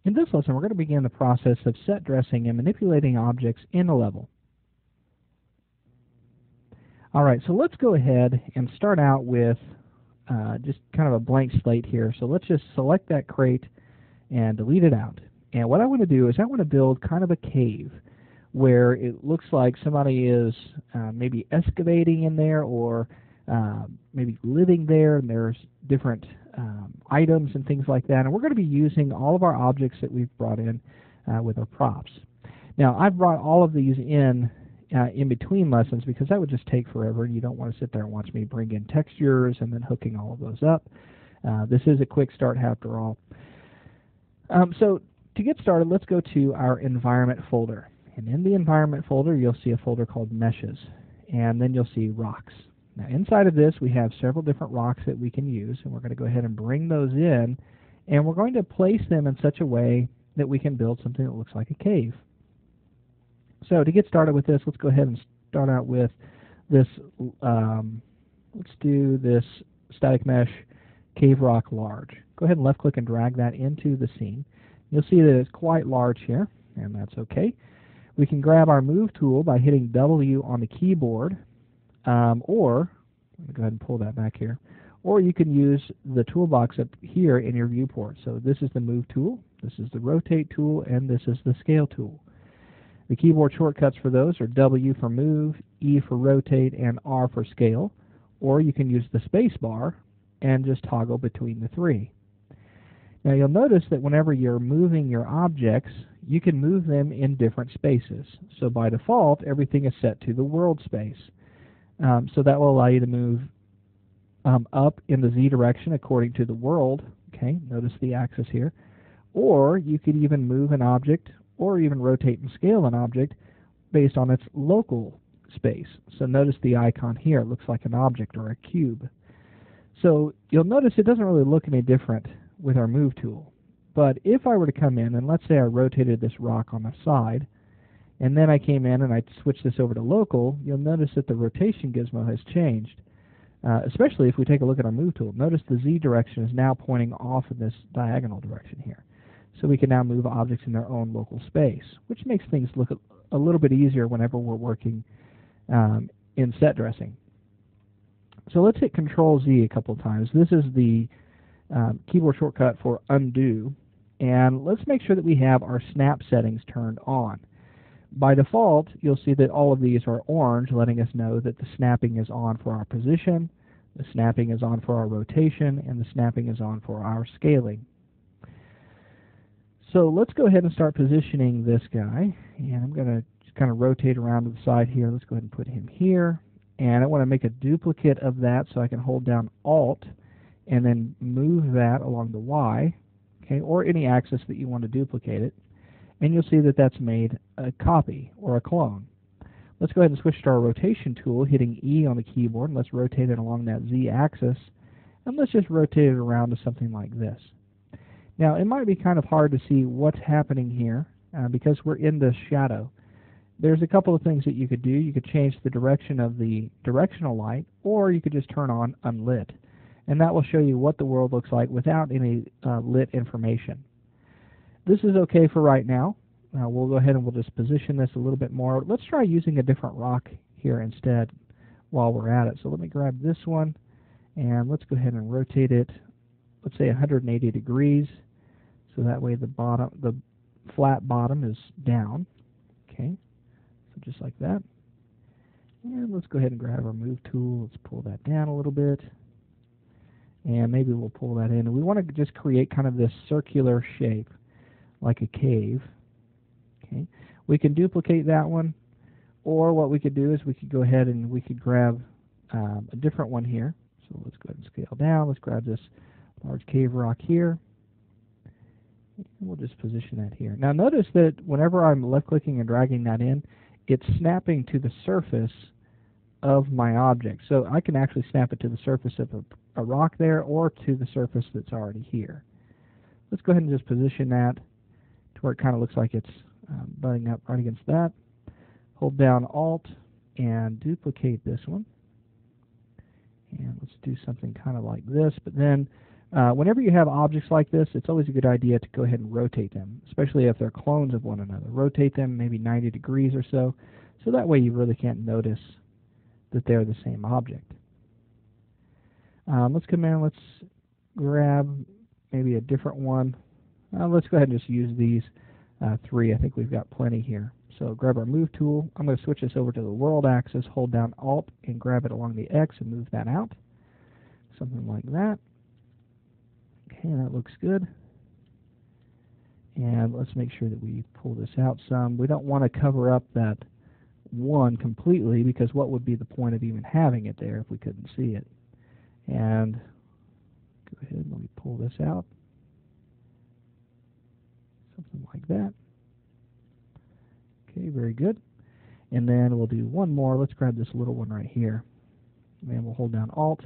In this lesson, we're going to begin the process of set dressing and manipulating objects in a level. Alright, so let's go ahead and start out with just kind of a blank slate here. So let's just select that crate and delete it out. And what I want to do is I want to build kind of a cave where it looks like somebody is maybe excavating in there, or maybe living there, and there's different items and things like that. And we're going to be using all of our objects that we've brought in with our props. Now, I've brought all of these in between lessons because that would just take forever, and you don't want to sit there and watch me bring in textures and then hooking all of those up. This is a quick start after all. So to get started, let's go to our environment folder. And in the environment folder, you'll see a folder called meshes, and then you'll see rocks. Now inside of this, we have several different rocks that we can use, and we're going to go ahead and bring those in, and we're going to place them in such a way that we can build something that looks like a cave. So to get started with this, let's go ahead and start out with this, let's do this static mesh cave rock large. Go ahead and left click and drag that into the scene. You'll see that it's quite large here, and that's okay. We can grab our move tool by hitting W on the keyboard, or let me go ahead and pull that back here, or you can use the toolbox up here in your viewport. So this is the move tool, this is the rotate tool, and this is the scale tool. The keyboard shortcuts for those are W for move, E for rotate, and R for scale, or you can use the space bar and just toggle between the three. Now you'll notice that whenever you're moving your objects, you can move them in different spaces. So by default, everything is set to the world space. So that will allow you to move up in the Z direction according to the world. Okay, notice the axis here. Or you could even move an object, or even rotate and scale an object based on its local space. So notice the icon here, it looks like an object or a cube. So you'll notice it doesn't really look any different with our move tool. But if I were to come in and let's say I rotated this rock on the side, and then I came in and I switched this over to local, you'll notice that the rotation gizmo has changed. Especially if we take a look at our move tool. Notice the Z direction is now pointing off in this diagonal direction here. So we can now move objects in their own local space, which makes things look a little bit easier whenever we're working in set dressing. So let's hit Control Z a couple of times. This is the keyboard shortcut for undo, and let's make sure that we have our snap settings turned on. By default, you'll see that all of these are orange, letting us know that the snapping is on for our position, the snapping is on for our rotation, and the snapping is on for our scaling. So let's go ahead and start positioning this guy, and I'm going to just kind of rotate around to the side here. Let's go ahead and put him here, and I want to make a duplicate of that so I can hold down Alt and then move that along the Y, okay, or any axis that you want to duplicate it, and you'll see that that's made a copy or a clone. Let's go ahead and switch to our rotation tool, hitting E on the keyboard, and let's rotate it along that Z axis, and let's just rotate it around to something like this. Now, it might be kind of hard to see what's happening here because we're in the shadow. There's a couple of things that you could do. You could change the direction of the directional light, or you could just turn on unlit. And that will show you what the world looks like without any lit information. This is okay for right now. We'll go ahead and we'll just position this a little bit more. Let's try using a different rock here instead while we're at it. So let me grab this one, and let's go ahead and rotate it, let's say 180 degrees. So that way the flat bottom is down. Okay, so just like that. And let's go ahead and grab our move tool. Let's pull that down a little bit. And maybe we'll pull that in. And we want to just create kind of this circular shape, like a cave. Okay, we can duplicate that one, or what we could do is we could go ahead and we could grab a different one here. So let's go ahead and scale down. Let's grab this large cave rock here. And we'll just position that here. Now notice that whenever I'm left clicking and dragging that in, it's snapping to the surface of my object. So I can actually snap it to the surface of a rock there, or to the surface that's already here. Let's go ahead and just position that to where it kind of looks like it's butting up right against that. Hold down Alt and duplicate this one. And let's do something kind of like this, but then Whenever you have objects like this, it's always a good idea to go ahead and rotate them, especially if they're clones of one another. Rotate them maybe 90 degrees or so that way you really can't notice that they're the same object. Let's come in, let's grab maybe a different one. Let's go ahead and just use these three. I think we've got plenty here. So grab our move tool. I'm going to switch this over to the world axis, hold down Alt and grab it along the X and move that out. Something like that. Okay, that looks good. And let's make sure that we pull this out some. We don't want to cover up that one completely, because what would be the point of even having it there if we couldn't see it? And go ahead and let me pull this out. Something like that. Okay, very good. And then we'll do one more. Let's grab this little one right here. And we'll hold down Alt.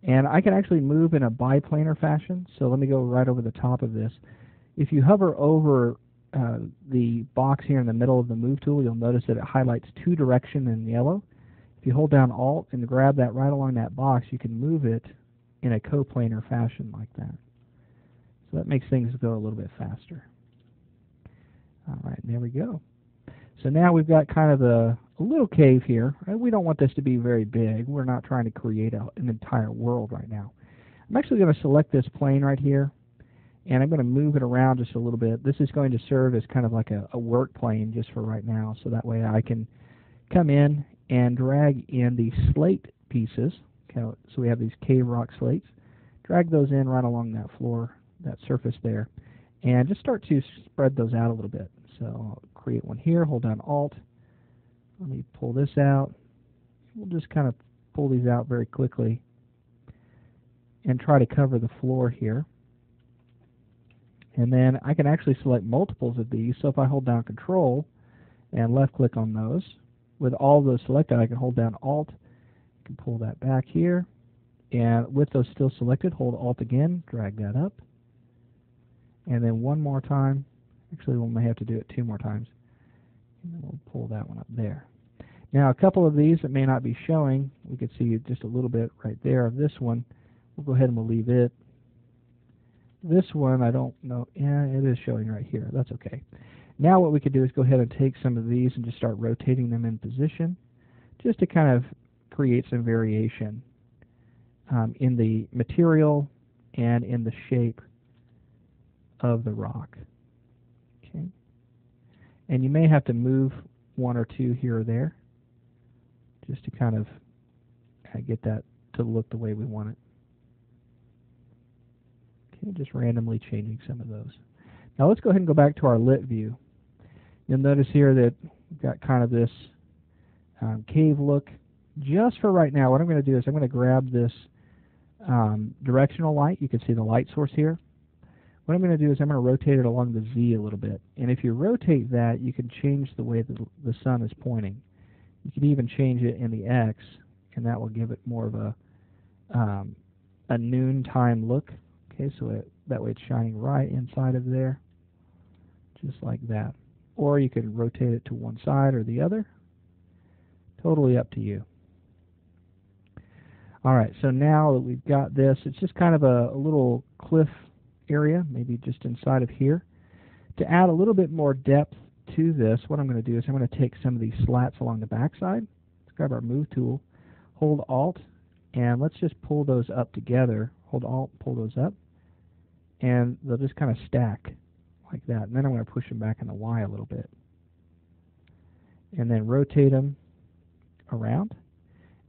And I can actually move in a biplanar fashion. So let me go right over the top of this. If you hover over the box here in the middle of the move tool, you'll notice that it highlights two direction in yellow. If you hold down Alt and grab that right along that box, you can move it in a coplanar fashion like that. So that makes things go a little bit faster. All right, there we go. So now we've got kind of a little cave here. We don't want this to be very big. We're not trying to create an entire world right now. I'm actually going to select this plane right here, and I'm going to move it around just a little bit. This is going to serve as kind of like a work plane just for right now, so that way I can come in and drag in the slate pieces. Okay, so we have these cave rock slates. Drag those in right along that floor, that surface there, and just start to spread those out a little bit. So I'll create one here, hold down Alt. Let me pull this out. We'll just kind of pull these out very quickly and try to cover the floor here. And then I can actually select multiples of these. So if I hold down Control and left click on those, with all of those selected, I can hold down Alt. I can pull that back here. And with those still selected, hold Alt again, drag that up. And then one more time. Actually, we may have to do it two more times. And then we'll pull that one up there. Now, a couple of these that may not be showing, we can see just a little bit right there of this one. We'll go ahead and we'll leave it. This one, I don't know. Yeah, it is showing right here. That's okay. Now what we could do is go ahead and take some of these and just start rotating them in position, just to kind of create some variation in the material and in the shape of the rock. Okay. And you may have to move one or two here or there just to kind of get that to look the way we want it. Okay, just randomly changing some of those. Now let's go ahead and go back to our lit view. You'll notice here that we've got kind of this cave look. Just for right now, what I'm going to do is I'm going to grab this directional light. You can see the light source here. What I'm going to do is I'm going to rotate it along the Z a little bit. And if you rotate that, you can change the way the sun is pointing. You can even change it in the X, and that will give it more of a noontime look. Okay, so that way it's shining right inside of there, just like that. Or you can rotate it to one side or the other. Totally up to you. All right, so now that we've got this, it's just kind of a little cliff area, maybe just inside of here. To add a little bit more depth to this, what I'm going to do is I'm going to take some of these slats along the backside. Let's grab our Move tool, hold Alt, and let's just pull those up together. Hold Alt, pull those up, and they'll just kind of stack like that. And then I'm going to push them back in the Y a little bit. And then rotate them around.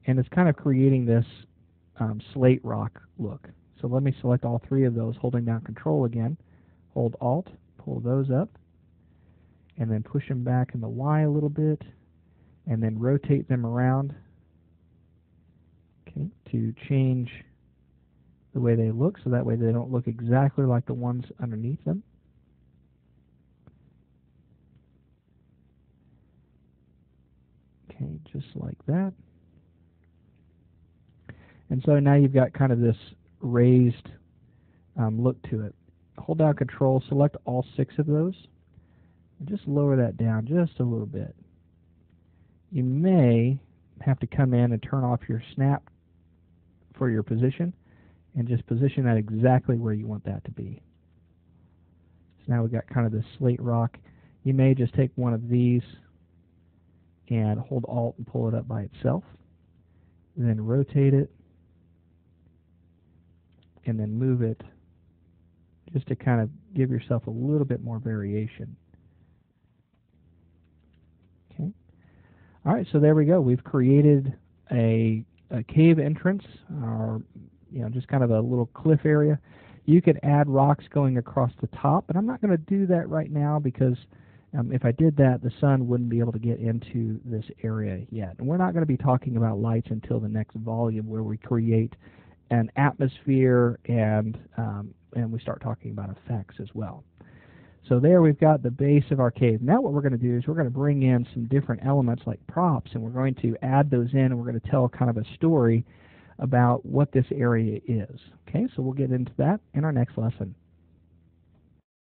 And it's kind of creating this slate rock look. So let me select all three of those, holding down Control again. Hold Alt, pull those up, and then push them back in the Y a little bit, and then rotate them around, okay, to change the way they look, so that way they don't look exactly like the ones underneath them. Okay, just like that. And so now you've got kind of this raised look to it. Hold down Control, select all 6 of those, and just lower that down just a little bit. You may have to come in and turn off your snap for your position, and just position that exactly where you want that to be. So now we've got kind of this slate rock. You may just take one of these and hold Alt and pull it up by itself. Then rotate it, and then move it just to kind of give yourself a little bit more variation. Okay. All right, so there we go. We've created a cave entrance, or just kind of a little cliff area. You could add rocks going across the top, but I'm not going to do that right now because if I did that, the sun wouldn't be able to get into this area yet. And we're not going to be talking about lights until the next volume, where we create an atmosphere and we start talking about effects as well. So there we've got the base of our cave. Now what we're going to do is we're going to bring in some different elements like props, and we're going to add those in, and we're going to tell kind of a story about what this area is. Okay, so we'll get into that in our next lesson.